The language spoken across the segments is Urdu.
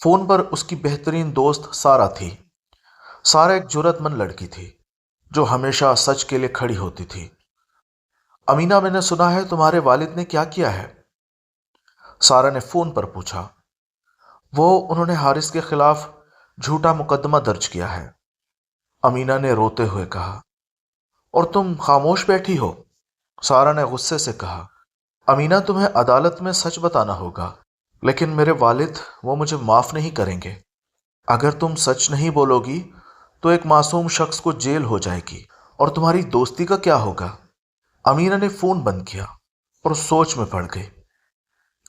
فون پر اس کی بہترین دوست سارا تھی۔ سارا ایک جرت مند لڑکی تھی جو ہمیشہ سچ کے لیے کھڑی ہوتی تھی۔ امینا، میں نے سنا ہے تمہارے والد نے کیا کیا ہے؟ سارا نے فون پر پوچھا۔ انہوں نے حارث کے خلاف جھوٹا مقدمہ درج کیا ہے، امینا نے روتے ہوئے کہا۔ اور تم خاموش بیٹھی ہو؟ سارا نے غصے سے کہا۔ امینا، تمہیں عدالت میں سچ بتانا ہوگا، لیکن میرے والد وہ مجھے معاف نہیں کریں گے۔ اگر تم سچ نہیں بولو گی تو ایک معصوم شخص کو جیل ہو جائے گی، اور تمہاری دوستی کا کیا ہوگا؟ امینا نے فون بند کیا اور سوچ میں پڑ گئی۔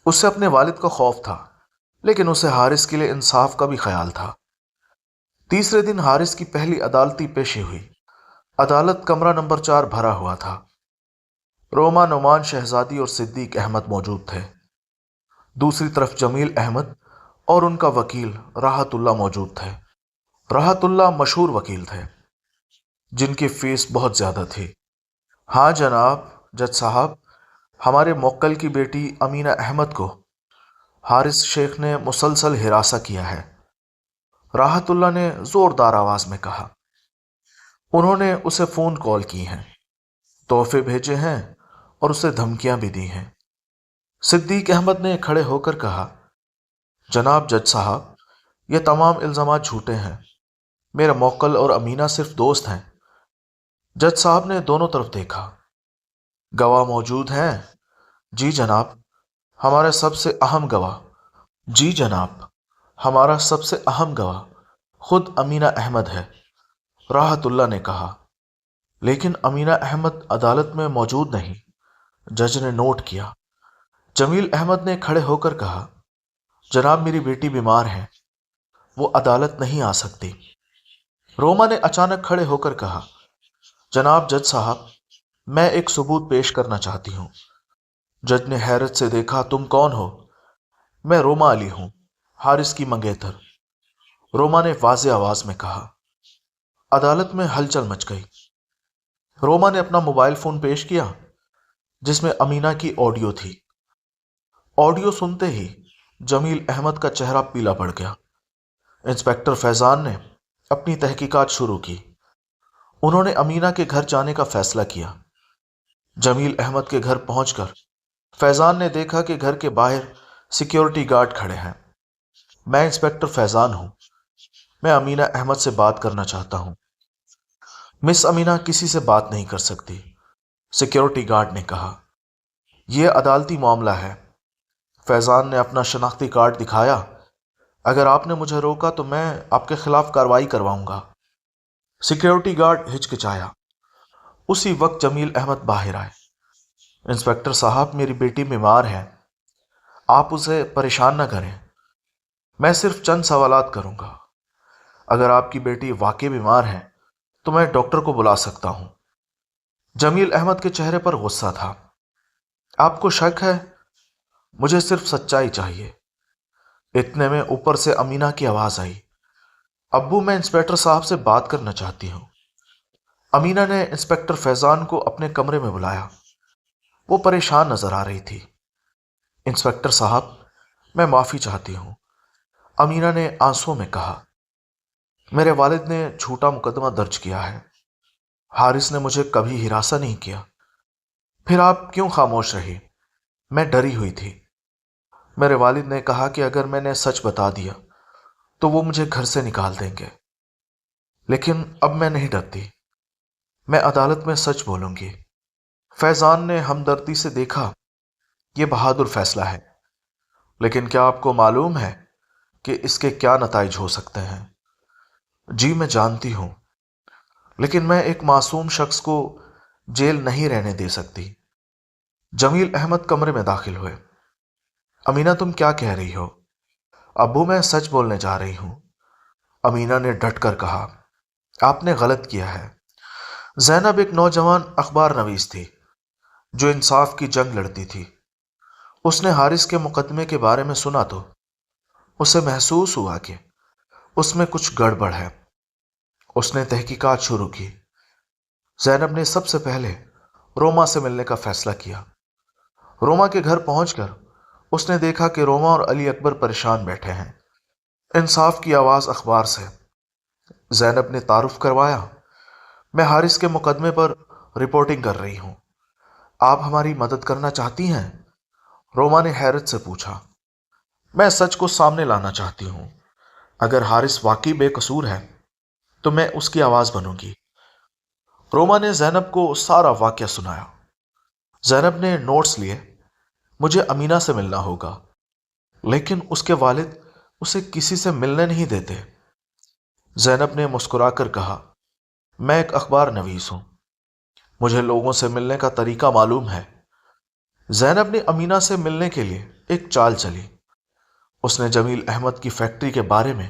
اس سے اپنے والد کا خوف تھا، لیکن اسے حارث کے لیے انصاف کا بھی خیال تھا۔ تیسرے دن حارث کی پہلی عدالتی پیشی ہوئی۔ عدالت کمرہ نمبر 4 بھرا ہوا تھا۔ روما، نعمان شہزادی اور صدیق احمد موجود تھے۔ دوسری طرف جمیل احمد اور ان کا وکیل راحت اللہ موجود تھے۔ راحت اللہ مشہور وکیل تھے جن کی فیس بہت زیادہ تھی۔ ہاں جناب جج صاحب، ہمارے موکل کی بیٹی امینا احمد کو حارث شیخ نے مسلسل ہراساں کیا ہے، راحت اللہ نے زوردار آواز میں کہا۔ انہوں نے اسے فون کال کی ہیں، تحفے بھیجے ہیں اور اسے دھمکیاں بھی دی ہیں۔ صدیق احمد نے کھڑے ہو کر کہا، جناب جج صاحب، یہ تمام الزامات جھوٹے ہیں، میرا موکل اور امینا صرف دوست ہیں۔ جج صاحب نے دونوں طرف دیکھا۔ گواہ موجود ہیں؟ جی جناب، ہمارے سب سے اہم گواہ۔ جی جناب، ہمارا سب سے اہم گواہ خود امینا احمد ہے، راحت اللہ نے کہا۔ لیکن امینا احمد عدالت میں موجود نہیں، جج نے نوٹ کیا۔ جمیل احمد نے کھڑے ہو کر کہا، جناب میری بیٹی بیمار ہے، وہ عدالت نہیں آ سکتی۔ روما نے اچانک کھڑے ہو کر کہا، جناب جج صاحب، میں ایک ثبوت پیش کرنا چاہتی ہوں۔ جج نے حیرت سے دیکھا، تم کون ہو؟ میں روما علی ہوں، حارث کی منگیتر، روما نے واضح آواز میں کہا۔ عدالت میں ہلچل مچ گئی۔ روما نے اپنا موبائل فون پیش کیا جس میں امینا کی آڈیو تھی۔ آڈیو سنتے ہی جمیل احمد کا چہرہ پیلا پڑ گیا۔ انسپکٹر فیضان نے اپنی تحقیقات شروع کی۔ انہوں نے امینا کے گھر جانے کا فیصلہ کیا۔ جمیل احمد کے گھر پہنچ کر فیضان نے دیکھا کہ گھر کے باہر سیکیورٹی گارڈ کھڑے ہیں۔ میں انسپکٹر فیضان ہوں، میں امینا احمد سے بات کرنا چاہتا ہوں۔ مس امینا کسی سے بات نہیں کر سکتی، سیکیورٹی گارڈ نے کہا۔ یہ عدالتی معاملہ ہے۔ فیضان نے اپنا شناختی کارڈ دکھایا۔ اگر آپ نے مجھے روکا تو میں آپ کے خلاف کارروائی کرواؤں گا۔ Security guard ہچکچایا۔ اسی وقت جمیل احمد باہر آئے۔ انسپکٹر صاحب، میری بیٹی بیمار ہے، آپ اسے پریشان نہ کریں، میں صرف چند سوالات کروں گا۔ اگر آپ کی بیٹی واقعی بیمار ہے تو میں ڈاکٹر کو بلا سکتا ہوں۔ جمیل احمد کے چہرے پر غصہ تھا۔ آپ کو شک ہے؟ مجھے صرف سچائی چاہیے۔ اتنے میں اوپر سے امینا کی آواز آئی، ابو میں انسپکٹر صاحب سے بات کرنا چاہتی ہوں۔ امینا نے انسپکٹر فیضان کو اپنے کمرے میں بلایا۔ وہ پریشان نظر آ رہی تھی۔ انسپکٹر صاحب، میں معافی چاہتی ہوں، امینا نے آنسوں میں کہا۔ میرے والد نے جھوٹا مقدمہ درج کیا ہے، حارث نے مجھے کبھی ہراساں نہیں کیا۔ پھر آپ کیوں خاموش رہی؟ میں ڈری ہوئی تھی۔ میرے والد نے کہا کہ اگر میں نے سچ بتا دیا تو وہ مجھے گھر سے نکال دیں گے، لیکن اب میں نہیں ڈرتی، میں عدالت میں سچ بولوں گی۔ فیضان نے ہمدردی سے دیکھا، یہ بہادر فیصلہ ہے، لیکن کیا آپ کو معلوم ہے کہ اس کے کیا نتائج ہو سکتے ہیں؟ جی میں جانتی ہوں، لیکن میں ایک معصوم شخص کو جیل نہیں رہنے دے سکتی۔ جمیل احمد کمرے میں داخل ہوئے۔ امینا، تم کیا کہہ رہی ہو؟ ابو میں سچ بولنے جا رہی ہوں، امینا نے ڈٹ کر کہا۔ آپ نے غلط کیا ہے۔ زینب ایک نوجوان اخبار نویس تھی جو انصاف کی جنگ لڑتی تھی۔ اس نے حارث کے مقدمے کے بارے میں سنا تو اسے محسوس ہوا کہ اس میں کچھ گڑبڑ ہے۔ اس نے تحقیقات شروع کی۔ زینب نے سب سے پہلے روما سے ملنے کا فیصلہ کیا۔ روما کے گھر پہنچ کر اس نے دیکھا کہ روما اور علی اکبر پریشان بیٹھے ہیں۔ انصاف کی آواز اخبار سے۔ زینب نے تعارف کروایا، میں حارث کے مقدمے پر رپورٹنگ کر رہی ہوں، آپ ہماری مدد کرنا چاہتی ہیں؟ روما نے حیرت سے پوچھا۔ میں سچ کو سامنے لانا چاہتی ہوں، اگر حارث واقعی بے قصور ہے تو میں اس کی آواز بنوں گی۔ روما نے زینب کو سارا واقعہ سنایا۔ زینب نے نوٹس لیے، مجھے امینہ سے ملنا ہوگا، لیکن اس کے والد اسے کسی سے ملنے نہیں دیتے۔ زینب نے مسکرا کر کہا، میں ایک اخبار نویس ہوں، مجھے لوگوں سے ملنے کا طریقہ معلوم ہے۔ زینب نے امینہ سے ملنے کے لیے ایک چال چلی۔ اس نے جمیل احمد کی فیکٹری کے بارے میں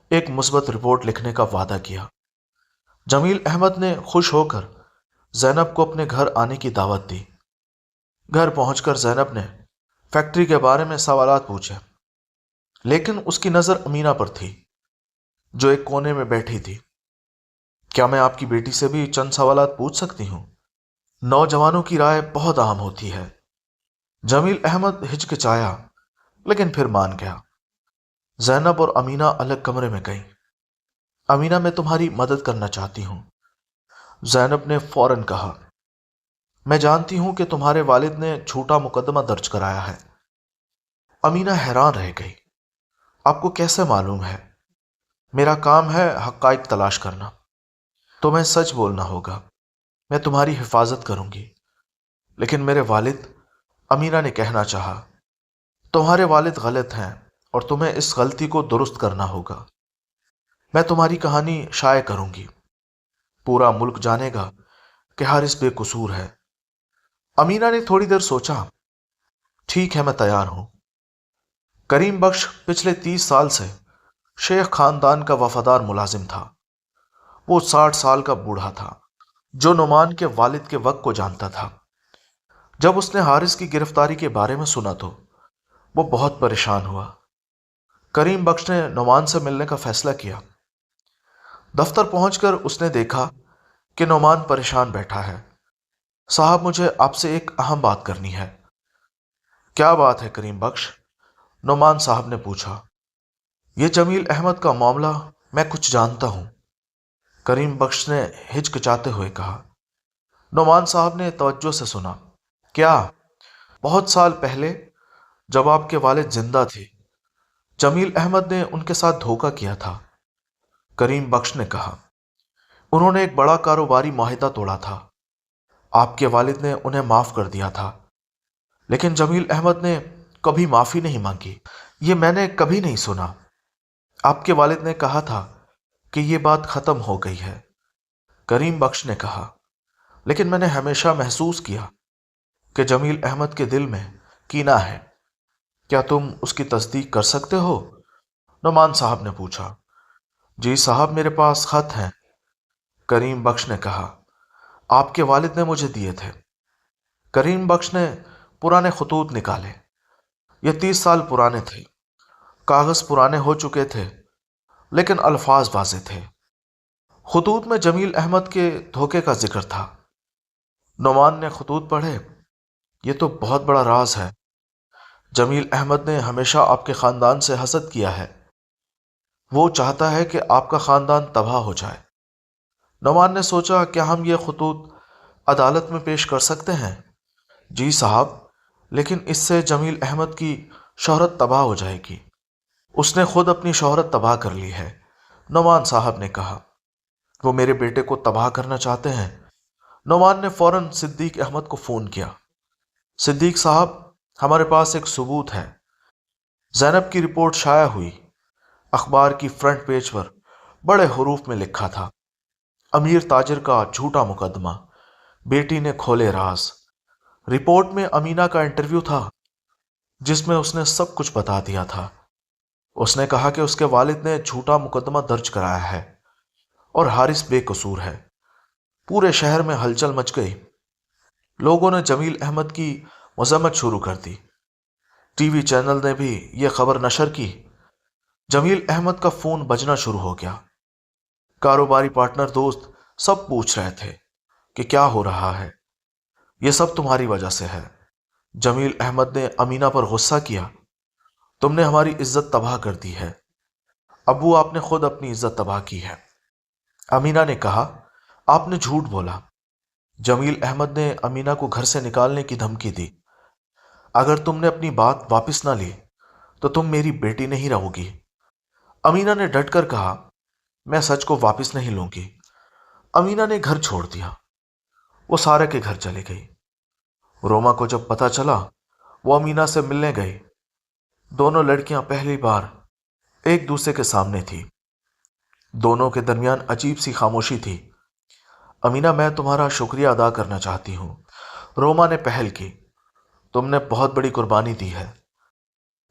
ایک مثبت رپورٹ لکھنے کا وعدہ کیا۔ جمیل احمد نے خوش ہو کر زینب کو اپنے گھر آنے کی دعوت دی۔ گھر پہنچ کر زینب نے فیکٹری کے بارے میں سوالات پوچھے، لیکن اس کی نظر امینہ پر تھی جو ایک کونے میں بیٹھی تھی۔ کیا میں آپ کی بیٹی سے بھی چند سوالات پوچھ سکتی ہوں؟ نوجوانوں کی رائے بہت عام ہوتی ہے۔ جمیل احمد ہچکچایا لیکن پھر مان گیا۔ زینب اور امینہ الگ کمرے میں گئیں۔ امینہ، میں تمہاری مدد کرنا چاہتی ہوں، زینب نے فوراً کہا۔ میں جانتی ہوں کہ تمہارے والد نے جھوٹا مقدمہ درج کرایا ہے۔ امینہ حیران رہ گئی۔ آپ کو کیسے معلوم ہے؟ میرا کام ہے حقائق تلاش کرنا۔ تمہیں سچ بولنا ہوگا، میں تمہاری حفاظت کروں گی۔ لیکن میرے والد، امینہ نے کہنا چاہا، تمہارے والد غلط ہیں اور تمہیں اس غلطی کو درست کرنا ہوگا۔ میں تمہاری کہانی شائع کروں گی، پورا ملک جانے گا کہ حارث بے قصور ہے۔ امینہ نے تھوڑی دیر سوچا۔ ٹھیک ہے، میں تیار ہوں۔ کریم بخش پچھلے 30 سال سے شیخ خاندان کا وفادار ملازم تھا۔ وہ 60 سال کا بوڑھا تھا جو نعمان کے والد کے وقت کو جانتا تھا۔ جب اس نے حارث کی گرفتاری کے بارے میں سنا تو وہ بہت پریشان ہوا۔ کریم بخش نے نعمان سے ملنے کا فیصلہ کیا۔ دفتر پہنچ کر اس نے دیکھا کہ نعمان پریشان بیٹھا ہے۔ صاحب، مجھے آپ سے ایک اہم بات کرنی ہے۔ کیا بات ہے کریم بخش؟ نعمان صاحب نے پوچھا۔ یہ جمیل احمد کا معاملہ میں کچھ جانتا ہوں، کریم بخش نے ہچکچاتے ہوئے کہا۔ نعمان صاحب نے توجہ سے سنا۔ کیا؟ بہت سال پہلے جب آپ کے والد زندہ تھے، جمیل احمد نے ان کے ساتھ دھوکہ کیا تھا، کریم بخش نے کہا۔ انہوں نے ایک بڑا کاروباری معاہدہ توڑا تھا۔ آپ کے والد نے انہیں معاف کر دیا تھا، لیکن جمیل احمد نے کبھی معافی نہیں مانگی۔ یہ میں نے کبھی نہیں سنا۔ آپ کے والد نے کہا تھا کہ یہ بات ختم ہو گئی ہے، کریم بخش نے کہا، لیکن میں نے ہمیشہ محسوس کیا کہ جمیل احمد کے دل میں کینہ ہے۔ کیا تم اس کی تصدیق کر سکتے ہو؟ نعمان صاحب نے پوچھا۔ جی صاحب، میرے پاس خط ہیں، کریم بخش نے کہا، آپ کے والد نے مجھے دیے تھے۔ کریم بخش نے پرانے خطوط نکالے۔ یہ 30 سال پرانے تھے، کاغذ پرانے ہو چکے تھے لیکن الفاظ واضح تھے۔ خطوط میں جمیل احمد کے دھوکے کا ذکر تھا۔ نعمان نے خطوط پڑھے۔ یہ تو بہت بڑا راز ہے۔ جمیل احمد نے ہمیشہ آپ کے خاندان سے حسد کیا ہے۔ وہ چاہتا ہے کہ آپ کا خاندان تباہ ہو جائے۔ نعمان نے سوچا، کیا ہم یہ خطوط عدالت میں پیش کر سکتے ہیں؟ جی صاحب، لیکن اس سے جمیل احمد کی شہرت تباہ ہو جائے گی۔ اس نے خود اپنی شہرت تباہ کر لی ہے، نعمان صاحب نے کہا۔ وہ میرے بیٹے کو تباہ کرنا چاہتے ہیں۔ نعمان نے فوراً صدیق احمد کو فون کیا۔ صدیق صاحب، ہمارے پاس ایک ثبوت ہے۔ زینب کی رپورٹ شائع ہوئی۔ اخبار کی فرنٹ پیج پر بڑے حروف میں لکھا تھا، امیر تاجر کا جھوٹا مقدمہ، بیٹی نے کھولے راز۔ رپورٹ میں امینہ کا انٹرویو تھا جس میں اس نے سب کچھ بتا دیا تھا۔ اس نے کہا کہ اس کے والد نے جھوٹا مقدمہ درج کرایا ہے اور حارث بے قصور ہے۔ پورے شہر میں ہلچل مچ گئی۔ لوگوں نے جمیل احمد کی مذمت شروع کر دی۔ ٹی وی چینل نے بھی یہ خبر نشر کی۔ جمیل احمد کا فون بجنا شروع ہو گیا۔ کاروباری پارٹنر دوست سب پوچھ رہے تھے کہ کیا ہو رہا ہے۔ یہ سب تمہاری وجہ سے ہے۔ جمیل احمد نے امینہ پر غصہ کیا۔ تم نے ہماری عزت تباہ کر دی ہے۔ ابو آپ نے خود اپنی عزت تباہ کی ہے۔ امینہ نے کہا، آپ نے جھوٹ بولا۔ جمیل احمد نے امینہ کو گھر سے نکالنے کی دھمکی دی۔ اگر تم نے اپنی بات واپس نہ لی تو تم میری بیٹی نہیں رہو گی۔ امینہ نے ڈٹ کر کہا، میں سچ کو واپس نہیں لوں گی۔ امینہ نے گھر چھوڑ دیا۔ وہ سارہ کے گھر چلی گئی۔ روما کو جب پتہ چلا، وہ امینہ سے ملنے گئی۔ دونوں لڑکیاں پہلی بار ایک دوسرے کے سامنے تھی۔ دونوں کے درمیان عجیب سی خاموشی تھی۔ امینہ، میں تمہارا شکریہ ادا کرنا چاہتی ہوں، روما نے پہل کی۔ تم نے بہت بڑی قربانی دی ہے۔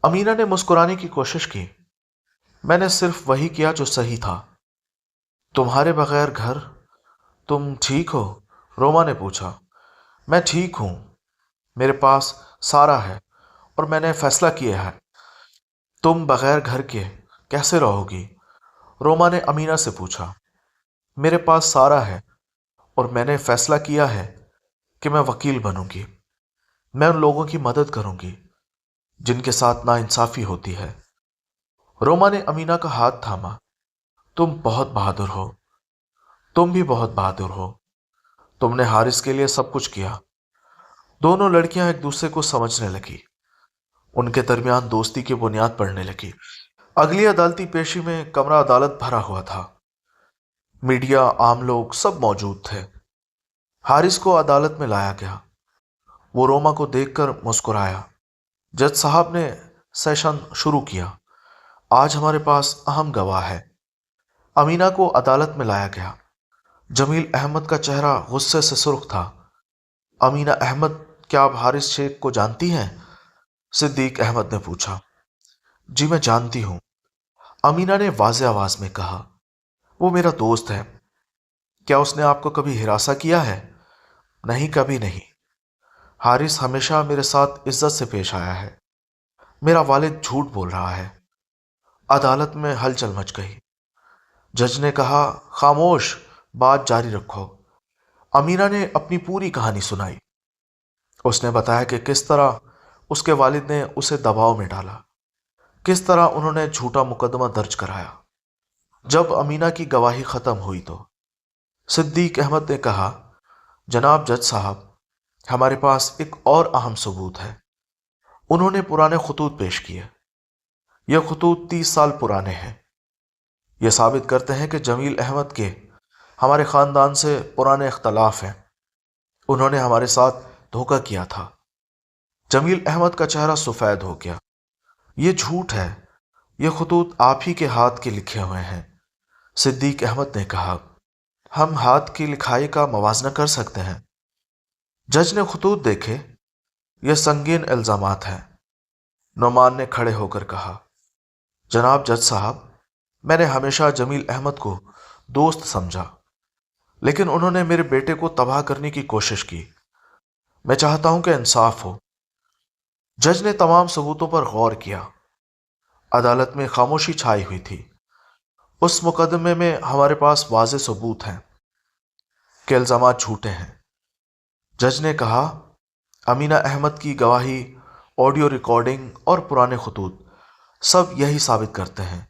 امینہ نے مسکرانے کی کوشش کی۔ میں نے صرف وہی کیا جو صحیح تھا۔ تمہارے بغیر گھر، تم ٹھیک ہو؟ روما نے پوچھا۔ میں ٹھیک ہوں۔ میرے پاس سارہ ہے اور میں نے فیصلہ کیا ہے۔ تم بغیر گھر کے کیسے رہو گی؟ روما نے امینہ سے پوچھا۔ میرے پاس سارہ ہے اور میں نے فیصلہ کیا ہے کہ میں وکیل بنوں گی۔ میں ان لوگوں کی مدد کروں گی جن کے ساتھ ناانصافی ہوتی ہے۔ روما نے امینہ کا ہاتھ تھاما۔ تم بہت بہادر ہو۔ تم بھی بہت بہادر ہو۔ تم نے حارث کے لیے سب کچھ کیا۔ دونوں لڑکیاں ایک دوسرے کو سمجھنے لگی۔ ان کے درمیان دوستی کی بنیاد پڑنے لگی۔ اگلی عدالتی پیشی میں کمرہ عدالت بھرا ہوا تھا۔ میڈیا، عام لوگ سب موجود تھے۔ حارث کو عدالت میں لایا گیا۔ وہ روما کو دیکھ کر مسکرایا۔ جج صاحب نے سیشن شروع کیا۔ آج ہمارے پاس اہم گواہ ہے۔ امینہ کو عدالت میں لایا گیا۔ جمیل احمد کا چہرہ غصے سے سرخ تھا۔ امینہ احمد، کیا آپ حارث شیخ کو جانتی ہیں؟ صدیق احمد نے پوچھا۔ جی میں جانتی ہوں، امینہ نے واضح آواز میں کہا۔ وہ میرا دوست ہے۔ کیا اس نے آپ کو کبھی ہراساں کیا ہے؟ نہیں، کبھی نہیں۔ حارث ہمیشہ میرے ساتھ عزت سے پیش آیا ہے۔ میرا والد جھوٹ بول رہا ہے۔ عدالت میں ہلچل مچ گئی۔ جج نے کہا، خاموش، بات جاری رکھو۔ امینہ نے اپنی پوری کہانی سنائی۔ اس نے بتایا کہ کس طرح اس کے والد نے اسے دباؤ میں ڈالا، کس طرح انہوں نے جھوٹا مقدمہ درج کرایا۔ جب امینہ کی گواہی ختم ہوئی تو صدیق احمد نے کہا، جناب جج صاحب، ہمارے پاس ایک اور اہم ثبوت ہے۔ انہوں نے پرانے خطوط پیش کیے۔ یہ خطوط 30 سال پرانے ہیں۔ یہ ثابت کرتے ہیں کہ جمیل احمد کے ہمارے خاندان سے پرانے اختلاف ہیں۔ انہوں نے ہمارے ساتھ دھوکہ کیا تھا۔ جمیل احمد کا چہرہ سفید ہو گیا۔ یہ جھوٹ ہے۔ یہ خطوط آپ ہی کے ہاتھ کے لکھے ہوئے ہیں۔ صدیق احمد نے کہا، ہم ہاتھ کی لکھائی کا موازنہ کر سکتے ہیں۔ جج نے خطوط دیکھے۔ یہ سنگین الزامات ہیں۔ نعمان نے کھڑے ہو کر کہا، جناب جج صاحب، میں نے ہمیشہ جمیل احمد کو دوست سمجھا، لیکن انہوں نے میرے بیٹے کو تباہ کرنے کی کوشش کی۔ میں چاہتا ہوں کہ انصاف ہو۔ جج نے تمام ثبوتوں پر غور کیا۔ عدالت میں خاموشی چھائی ہوئی تھی۔ اس مقدمے میں ہمارے پاس واضح ثبوت ہیں کہ الزامات جھوٹے ہیں۔ جج نے کہا، امینہ احمد کی گواہی، آڈیو ریکارڈنگ اور پرانے خطوط سب یہی ثابت کرتے ہیں۔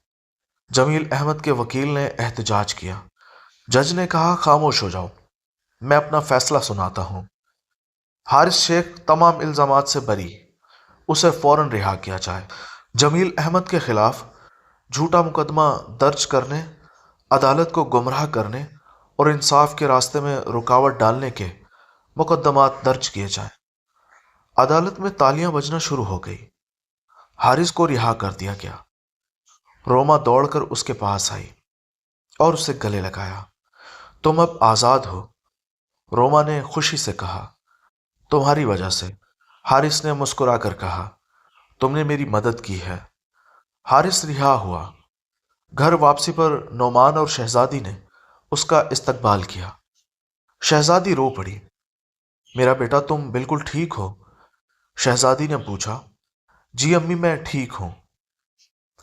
جمیل احمد کے وکیل نے احتجاج کیا۔ جج نے کہا، خاموش ہو جاؤ، میں اپنا فیصلہ سناتا ہوں۔ حارث شیخ تمام الزامات سے بری، اسے فوراً رہا کیا جائے۔ جمیل احمد کے خلاف جھوٹا مقدمہ درج کرنے، عدالت کو گمراہ کرنے اور انصاف کے راستے میں رکاوٹ ڈالنے کے مقدمات درج کیے جائیں۔ عدالت میں تالیاں بجنا شروع ہو گئی۔ حارث کو رہا کر دیا گیا۔ روما دوڑ کر اس کے پاس آئی اور اسے گلے لگایا۔ تم اب آزاد ہو، روما نے خوشی سے کہا۔ تمہاری وجہ سے، حارث نے مسکرا کر کہا۔ تم نے میری مدد کی ہے۔ حارث رہا ہوا۔ گھر واپسی پر نعمان اور شہزادی نے اس کا استقبال کیا۔ شہزادی رو پڑی۔ میرا بیٹا، تم بالکل ٹھیک ہو؟ شہزادی نے پوچھا۔ جی امی، میں ٹھیک ہوں،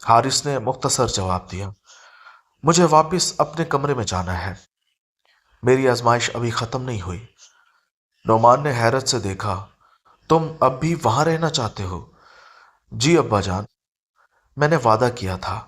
حارث نے مختصر جواب دیا۔ مجھے واپس اپنے کمرے میں جانا ہے، میری آزمائش ابھی ختم نہیں ہوئی۔ نعمان نے حیرت سے دیکھا۔ تم اب بھی وہاں رہنا چاہتے ہو؟ جی ابا جان، میں نے وعدہ کیا تھا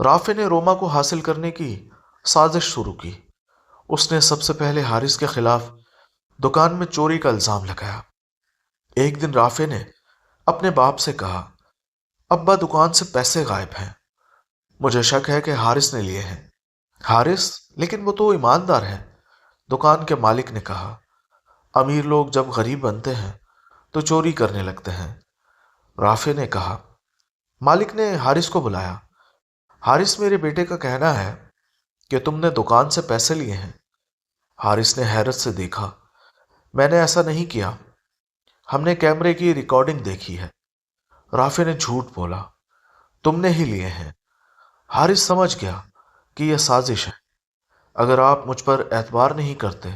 رافع نے روما کو حاصل کرنے کی سازش شروع کی۔ اس نے سب سے پہلے حارث کے خلاف دکان میں چوری کا الزام لگایا۔ ایک دن رافع نے اپنے باپ سے کہا، ابا دکان سے پیسے غائب ہیں، مجھے شک ہے کہ حارث نے لیے ہیں۔ حارث؟ لیکن وہ تو ایماندار ہے، دکان کے مالک نے کہا۔ امیر لوگ جب غریب بنتے ہیں تو چوری کرنے لگتے ہیں، رافع نے کہا۔ مالک نے حارث کو بلایا۔ حارث، میرے بیٹے کا کہنا ہے کہ تم نے دکان سے پیسے لیے ہیں۔ حارث نے حیرت سے دیکھا۔ میں نے ایسا نہیں کیا، ہم نے کیمرے کی ریکارڈنگ دیکھی ہے۔ رافع نے جھوٹ بولا، تم نے ہی لیے ہیں۔ حارث سمجھ گیا کہ یہ سازش ہے۔ اگر آپ مجھ پر اعتبار نہیں کرتے،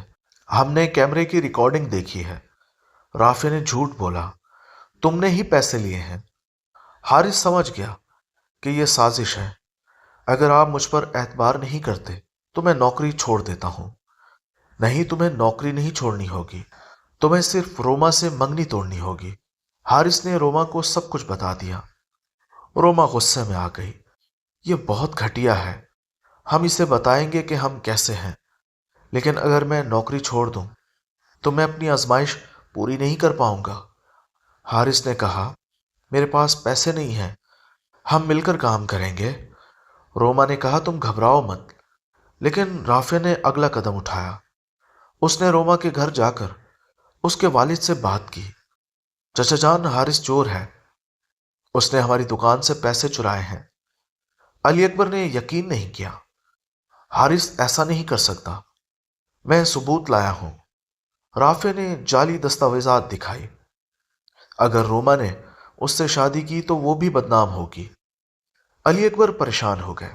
ہم نے کیمرے کی ریکارڈنگ دیکھی ہے۔ رافع نے جھوٹ بولا، تم نے ہی پیسے لیے ہیں۔ حارث سمجھ گیا کہ یہ سازش ہے۔ اگر آپ مجھ پر اعتبار نہیں کرتے تو میں نوکری چھوڑ دیتا ہوں۔ نہیں، تمہیں نوکری نہیں چھوڑنی ہوگی، تمہیں صرف روما سے منگنی توڑنی ہوگی۔ حارث نے روما کو سب کچھ بتا دیا۔ روما غصے میں آ گئی۔ یہ بہت گھٹیا ہے، ہم اسے بتائیں گے کہ ہم کیسے ہیں، لیکن اگر میں نوکری چھوڑ دوں تو میں اپنی آزمائش پوری نہیں کر پاؤں گا۔ حارث نے کہا، میرے پاس پیسے نہیں ہیں، ہم مل کر کام کریں گے۔ روما نے کہا، تم گھبراؤ مت۔ لیکن رافع نے اگلا قدم اٹھایا۔ اس نے روما کے گھر جا کر اس کے والد سے بات کی۔ چچا جان، حارث چور ہے، اس نے ہماری دکان سے پیسے چرائے ہیں۔ علی اکبر نے یقین نہیں کیا۔ حارث ایسا نہیں کر سکتا، میں ثبوت لایا ہوں۔ رافع نے جعلی دستاویزات دکھائی۔ اگر روما نے اس سے شادی کی تو وہ بھی بدنام ہوگی۔ علی اکبر پریشان ہو گئے۔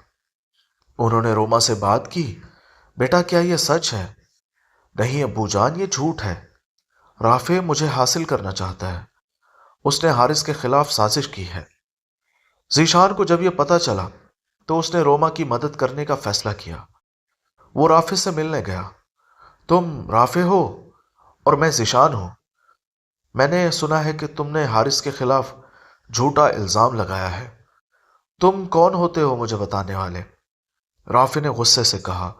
انہوں نے روما سے بات کی، بیٹا کیا یہ سچ ہے؟ نہیں ابو جان، یہ جھوٹ ہے، رافع مجھے حاصل کرنا چاہتا ہے، اس نے حارث کے خلاف سازش کی ہے۔ ذیشان کو جب یہ پتہ چلا تو اس نے روما کی مدد کرنے کا فیصلہ کیا۔ وہ رافع سے ملنے گیا۔ تم رافع ہو اور میں ذیشان ہوں، میں نے سنا ہے کہ تم نے حارث کے خلاف جھوٹا الزام لگایا ہے، تم کون ہوتے ہو مجھے بتانے والے؟ رافع نے غصے سے کہا،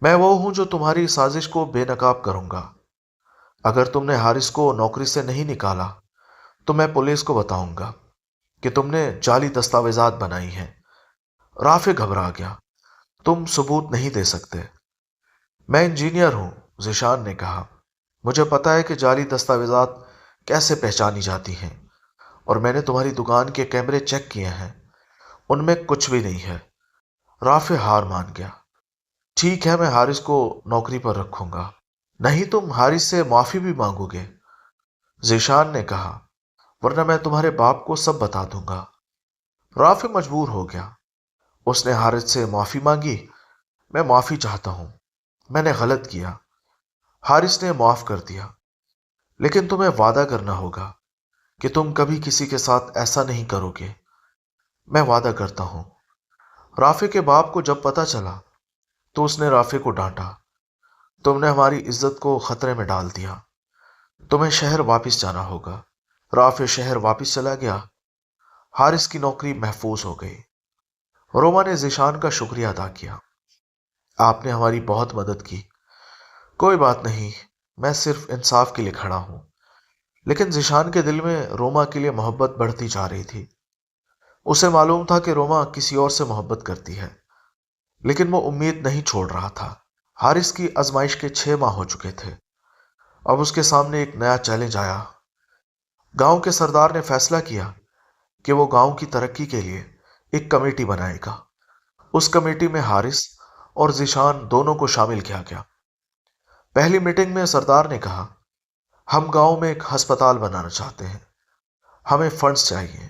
میں وہ ہوں جو تمہاری سازش کو بے نقاب کروں گا۔ اگر تم نے حارث کو نوکری سے نہیں نکالا تو میں پولیس کو بتاؤں گا کہ تم نے جعلی دستاویزات بنائی ہیں۔ رافع گھبرا گیا، تم ثبوت نہیں دے سکتے؟ میں انجینئر ہوں، ذیشان نے کہا، مجھے پتا ہے کہ جعلی دستاویزات کیسے پہچانی جاتی ہیں، اور میں نے تمہاری دکان کے کیمرے چیک کیے ہیں، ان میں کچھ بھی نہیں ہے۔ رافع ہار مان گیا۔ ٹھیک ہے، میں حارث کو نوکری پر رکھوں گا۔ نہیں، تم حارث سے معافی بھی مانگو گے؟ ذیشان نے کہا، ورنہ میں تمہارے باپ کو سب بتا دوں گا۔ رافع مجبور ہو گیا۔ اس نے حارث سے معافی مانگی، میں معافی چاہتا ہوں، میں نے غلط کیا۔ حارث نے معاف کر دیا، لیکن تمہیں وعدہ کرنا ہوگا کہ تم کبھی کسی کے ساتھ ایسا نہیں کرو گے۔ میں وعدہ کرتا ہوں۔ رافع کے باپ کو جب پتہ چلا تو اس نے رافع کو ڈانٹا، تم نے ہماری عزت کو خطرے میں ڈال دیا، تمہیں شہر واپس جانا ہوگا۔ رافع شہر واپس چلا گیا۔ حارث کی نوکری محفوظ ہو گئی۔ روما نے ذیشان کا شکریہ ادا کیا، آپ نے ہماری بہت مدد کی۔ کوئی بات نہیں، میں صرف انصاف کے لیے کھڑا ہوں۔ لیکن ذیشان کے دل میں روما کے لیے محبت بڑھتی جا رہی تھی۔ اسے معلوم تھا کہ روما کسی اور سے محبت کرتی ہے، لیکن وہ امید نہیں چھوڑ رہا تھا۔ حارث کی آزمائش کے 6 ماہ ہو چکے تھے۔ اب اس کے سامنے ایک نیا چیلنج آیا۔ گاؤں کے سردار نے فیصلہ کیا کہ وہ گاؤں کی ترقی کے لیے ایک کمیٹی بنائے گا۔ اس کمیٹی میں حارث اور ذیشان دونوں کو شامل کیا گیا۔ پہلی میٹنگ میں سردار نے کہا، ہم گاؤں میں ایک ہسپتال بنانا چاہتے ہیں، ہمیں فنڈز چاہیے۔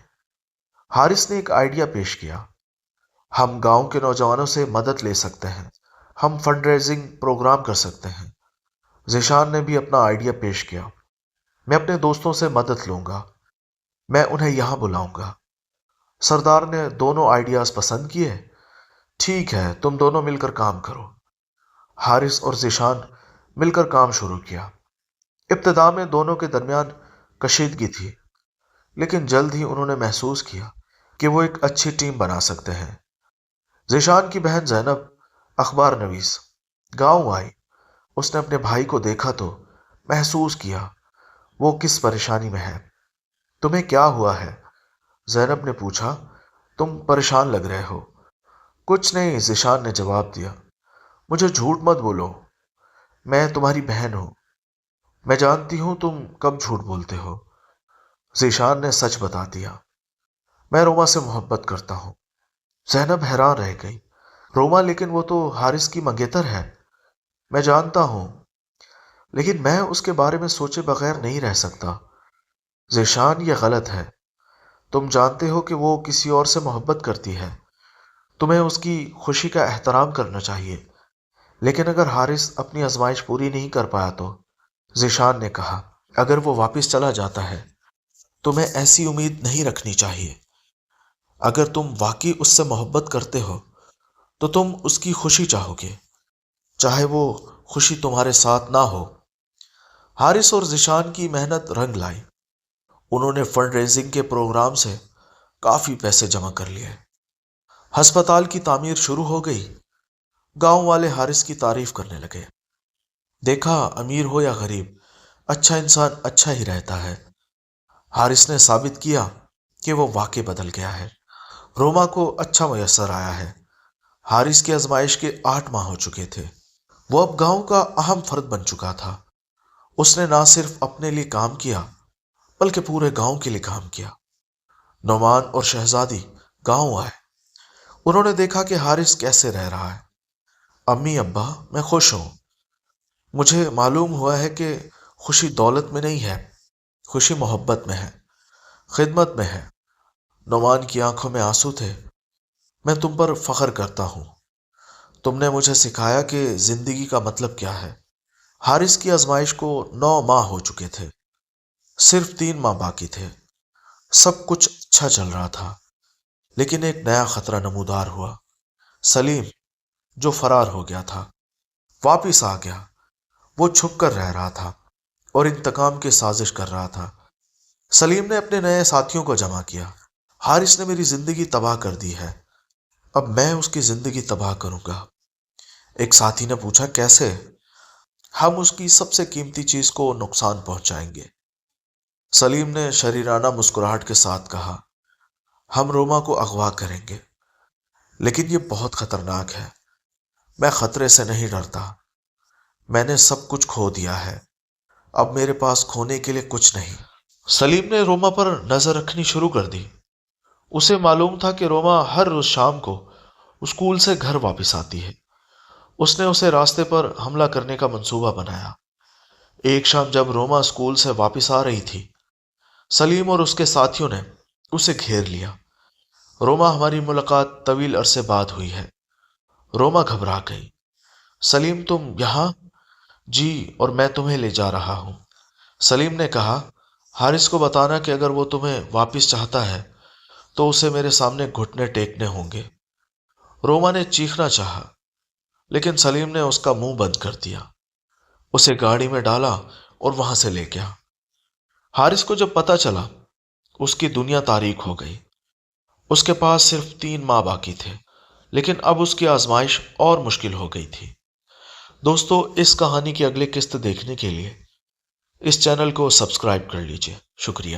حارث نے ایک آئیڈیا پیش کیا، ہم گاؤں کے نوجوانوں سے مدد لے سکتے ہیں، ہم فنڈ ریزنگ پروگرام کر سکتے ہیں۔ ذیشان نے بھی اپنا آئیڈیا پیش کیا، میں اپنے دوستوں سے مدد لوں گا، میں انہیں یہاں بلاؤں گا۔ سردار نے دونوں آئیڈیاز پسند کیے۔ ٹھیک ہے، تم دونوں مل کر کام کرو۔ حارث اور ذیشان مل کر کام شروع کیا۔ ابتدا میں دونوں کے درمیان کشیدگی تھی، لیکن جلد ہی انہوں نے محسوس کیا کہ وہ ایک اچھی ٹیم بنا سکتے ہیں۔ ذیشان کی بہن زینب اخبار نویس گاؤں آئی۔ اس نے اپنے بھائی کو دیکھا تو محسوس کیا وہ کس پریشانی میں ہے۔ تمہیں کیا ہوا ہے؟ زینب نے پوچھا۔ تم پریشان لگ رہے ہو۔ کچھ نہیں، ذیشان نے جواب دیا۔ مجھے جھوٹ مت بولو، میں تمہاری بہن ہوں۔ میں جانتی ہوں تم کب جھوٹ بولتے ہو۔ ذیشان نے سچ بتا دیا۔ میں روما سے محبت کرتا ہوں۔ زینب حیران رہ گئی۔ روما؟ لیکن وہ تو حارث کی منگیتر ہے۔ میں جانتا ہوں، لیکن میں اس کے بارے میں سوچے بغیر نہیں رہ سکتا۔ ذیشان، یہ غلط ہے۔ تم جانتے ہو کہ وہ کسی اور سے محبت کرتی ہے۔ تمہیں اس کی خوشی کا احترام کرنا چاہیے۔ لیکن اگر حارث اپنی آزمائش پوری نہیں کر پایا تو؟ ذیشان نے کہا۔ اگر وہ واپس چلا جاتا ہے تمہیں ایسی امید نہیں رکھنی چاہیے۔ اگر تم واقعی اس سے محبت کرتے ہو تو تم اس کی خوشی چاہو گے، چاہے وہ خوشی تمہارے ساتھ نہ ہو۔ حارث اور ذیشان کی محنت رنگ لائی۔ انہوں نے فنڈ ریزنگ کے پروگرام سے کافی پیسے جمع کر لیے۔ ہسپتال کی تعمیر شروع ہو گئی۔ گاؤں والے حارث کی تعریف کرنے لگے۔ دیکھا، امیر ہو یا غریب، اچھا انسان اچھا ہی رہتا ہے۔ حارث نے ثابت کیا کہ وہ واقعی بدل گیا ہے۔ روما کو اچھا میسر آیا ہے۔ حارث کی آزمائش کے 8 ماہ ہو چکے تھے۔ وہ اب گاؤں کا اہم فرد بن چکا تھا۔ اس نے نہ صرف اپنے لیے کام کیا بلکہ پورے گاؤں کے لیے کام کیا۔ نعمان اور شہزادی گاؤں آئے۔ انہوں نے دیکھا کہ حارث کیسے رہ رہا ہے۔ امی، ابا، میں خوش ہوں۔ مجھے معلوم ہوا ہے کہ خوشی دولت میں نہیں ہے، خوشی محبت میں ہے، خدمت میں ہے۔ نعمان کی آنکھوں میں آنسو تھے۔ میں تم پر فخر کرتا ہوں۔ تم نے مجھے سکھایا کہ زندگی کا مطلب کیا ہے۔ حارث کی آزمائش کو 9 ماہ ہو چکے تھے۔ صرف 3 ماہ باقی تھے۔ سب کچھ اچھا چل رہا تھا، لیکن ایک نیا خطرہ نمودار ہوا۔ سلیم، جو فرار ہو گیا تھا، واپس آ گیا۔ وہ چھپ کر رہ رہا تھا اور انتقام کی سازش کر رہا تھا۔ سلیم نے اپنے نئے ساتھیوں کو جمع کیا۔ حارث نے میری زندگی تباہ کر دی ہے، اب میں اس کی زندگی تباہ کروں گا۔ ایک ساتھی نے پوچھا، کیسے؟ ہم اس کی سب سے قیمتی چیز کو نقصان پہنچائیں گے۔ سلیم نے شریرانہ مسکراہٹ کے ساتھ کہا، ہم روما کو اغوا کریں گے، لیکن یہ بہت خطرناک ہے۔ میں خطرے سے نہیں ڈرتا۔ میں نے سب کچھ کھو دیا ہے، اب میرے پاس کھونے کے لیے کچھ نہیں۔ سلیم نے روما پر نظر رکھنی شروع کر دی۔ اسے معلوم تھا کہ روما ہر روز شام کو اسکول سے گھر واپس آتی ہے۔ اس نے اسے راستے پر حملہ کرنے کا منصوبہ بنایا۔ ایک شام جب روما اسکول سے واپس آ رہی تھی، سلیم اور اس کے ساتھیوں نے اسے گھیر لیا۔ روما، ہماری ملاقات طویل عرصے بعد ہوئی ہے۔ روما گھبرا گئی۔ سلیم، تم یہاں؟ جی، اور میں تمہیں لے جا رہا ہوں۔ سلیم نے کہا، حارث کو بتانا کہ اگر وہ تمہیں واپس چاہتا ہے تو اسے میرے سامنے گھٹنے ٹیکنے ہوں گے۔ روما نے چیخنا چاہا، لیکن سلیم نے اس کا منہ بند کر دیا۔ اسے گاڑی میں ڈالا اور وہاں سے لے گیا۔ حارث کو جب پتہ چلا، اس کی دنیا تاریک ہو گئی۔ اس کے پاس صرف 3 ماہ باقی تھے، لیکن اب اس کی آزمائش اور مشکل ہو گئی تھی۔ دوستو، اس کہانی کی اگلی قسط دیکھنے کے لیے اس چینل کو سبسکرائب کر لیجئے۔ شکریہ۔